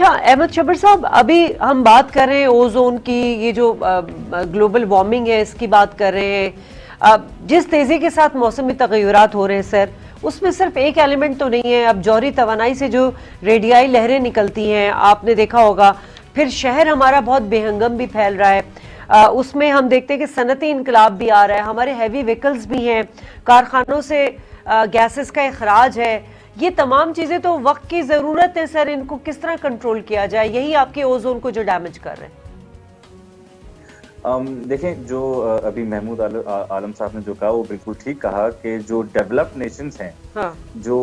अच्छा अहमद शबर साहब, अभी हम बात कर रहे हैं ओजोन की, ये जो ग्लोबल वार्मिंग है इसकी बात कर रहे हैं। जिस तेजी के साथ मौसमी तगय्युरात हो रहे हैं सर, उसमें सिर्फ एक एलिमेंट तो नहीं है। अब जौहरी तवानाई से जो रेडियाई लहरें निकलती हैं आपने देखा होगा, फिर शहर हमारा बहुत बेहंगम भी फैल रहा है। उसमें हम देखते हैं कि सनती इनकलाब भी आ रहा है, हमारे हैवी व्हीकल्स भी हैं, कारखानों से गैसेस का अखराज है। ये तमाम चीजें तो वक्त की जरूरत है सर, इनको किस तरह कंट्रोल किया जाए? यही आपके ओजोन को जो डैमेज कर रहे हैं। देखें, जो अभी महमूद आलम साहब ने जो कहा वो बिल्कुल ठीक कहा कि जो डेवलप्ड नेशंस हैं, हाँ। जो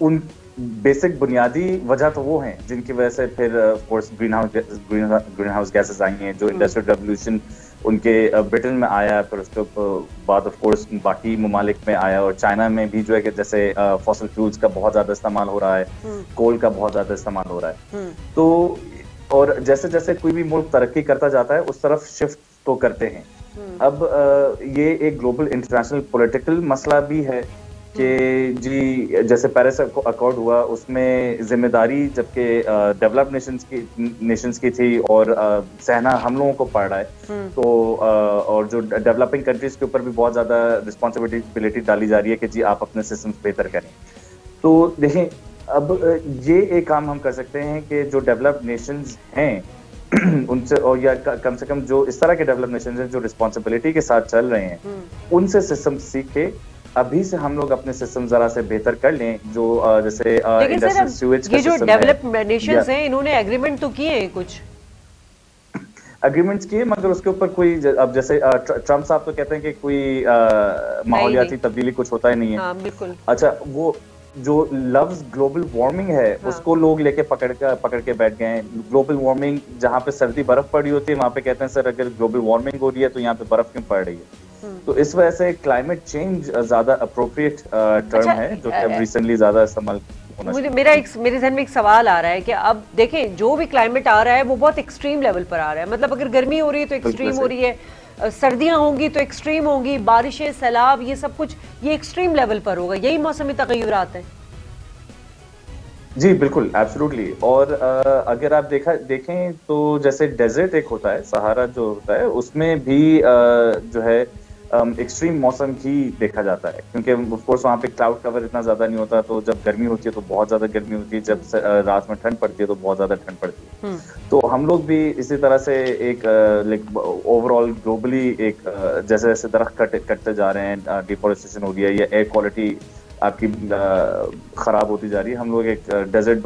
उन बेसिक बुनियादी वजह तो वो हैं जिनकी वजह से फिर ऑफकोर्स ग्रीन हाउस गैसेस आई हैं। जो इंडस्ट्रियल रेवोल्यूशन उनके ब्रिटेन में आया, फिर उसके बाद ऑफ कोर्स बाकी ममालिक में आया, और चाइना में भी जो है कि जैसे फॉसिल फ्यूल्स का बहुत ज्यादा इस्तेमाल हो रहा है, कोल का बहुत ज्यादा इस्तेमाल हो रहा है। तो और जैसे जैसे कोई भी मुल्क तरक्की करता जाता है उस तरफ शिफ्ट तो करते हैं। अब ये एक ग्लोबल इंटरनेशनल पॉलिटिकल मसला भी है कि जी जैसे पेरिस अकॉर्ड हुआ, उसमें जिम्मेदारी जबकि डेवलप्ड नेशंस की थी और सहना हम लोगों को पड़ रहा है। तो और जो डेवलपिंग कंट्रीज के ऊपर भी बहुत ज्यादा रिस्पॉन्सिबिलिटी डाली जा रही है कि जी आप अपने सिस्टम्स बेहतर करें। तो देखें, अब ये एक काम हम कर सकते हैं कि जो डेवलप्ड नेशंस हैं उनसे, और या कम से कम जो इस तरह के डेवलप्ड नेशंस हैं जो रिस्पॉन्सिबिलिटी के साथ चल रहे हैं, उनसे सिस्टम सीख के अभी से हम लोग अपने सिस्टम जरा से बेहतर कर लें। जो जैसे इंडस्ट्रियल सीवेज का ये जो डेवलप्ड नेशंस हैं, इन्होंने एग्रीमेंट तो किए हैं, कुछ एग्रीमेंट्स किए, मगर उसके ऊपर कोई, अब जैसे ट्रम्प साहब तो कहते हैं कि कोई माहौलियाती तब्दीली कुछ होता ही नहीं है। हाँ, बिल्कुल। अच्छा, वो जो लफ्ज ग्लोबल वार्मिंग है, हाँ, उसको लोग लेके पकड़ के बैठ गए हैं। ग्लोबल वार्मिंग, जहाँ पे सर्दी बर्फ पड़ी होती है वहां पे कहते हैं सर अगर ग्लोबल वार्मिंग हो रही है तो यहाँ पे बर्फ क्यों पड़ रही है? तो इस वजह से क्लाइमेट चेंज ज्यादा अप्रोप्रिएट टर्म है जो कि अब रिसेंटली ज्यादा इस्तेमाल होना चाहिए। मेरे ज़हन में एक सवाल आ रहा है कि अब देखें जो भी क्लाइमेट आ रहा है वो बहुत एक्सट्रीम लेवल पर आ रहा है। मतलब अगर गर्मी हो रही है तो एक्सट्रीम हो रही है, सर्दियां होंगी तो एक्सट्रीम होंगी, बारिशें, सैलाब, ये सब कुछ ये एक्सट्रीम लेवल पर होगा। यही मौसमी तगय्युरात हैं। जी बिल्कुल, एब्सोल्युटली। और अगर आप देखें तो जैसे डेजर्ट एक होता है, सहारा जो होता है, उसमें भी जो है एक्सट्रीम मौसम ही देखा जाता है, क्योंकि ऑफ कोर्स वहाँ पे क्लाउड कवर इतना ज्यादा नहीं होता। तो जब गर्मी होती है तो बहुत ज्यादा गर्मी होती है, जब रात में ठंड पड़ती है तो बहुत ज्यादा ठंड पड़ती है। तो हम लोग भी इसी तरह से एक ओवरऑल ग्लोबली एक जैसे जैसे दरख्त कटते जा रहे हैं, डिफॉरेस्टेशन हो गया या एयर क्वालिटी आपकी खराब होती जा रही है, हम लोग एक डेजर्ट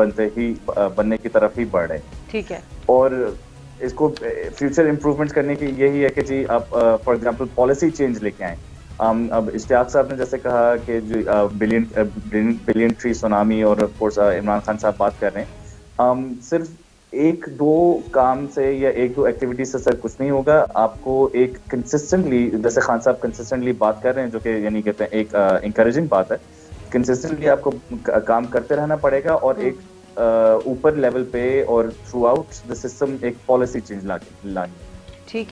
बनने की तरफ ही बढ़ रहे हैं। ठीक है। और इसको फ्यूचर इम्प्रूवमेंट करने की यही है कि जी आप फॉर एग्जांपल पॉलिसी चेंज लेके आए। अब इश्तियाक साहब ने जैसे कहा कि जो बिलियन ट्री सुनामी, और ऑफ कोर्स इमरान खान साहब बात कर रहे हैं, सिर्फ एक दो काम से या एक दो एक्टिविटी से सर कुछ नहीं होगा। आपको एक कंसिस्टेंटली, जैसे खान साहब कंसिस्टेंटली बात कर रहे हैं, जो कि यानी कहते हैं एक इंकरेजिंग बात है, कंसिस्टेंटली आपको काम करते रहना पड़ेगा और एक ऊपर लेवल पे और थ्रू आउट द सिस्टम एक पॉलिसी चेंज लानी। ठीक।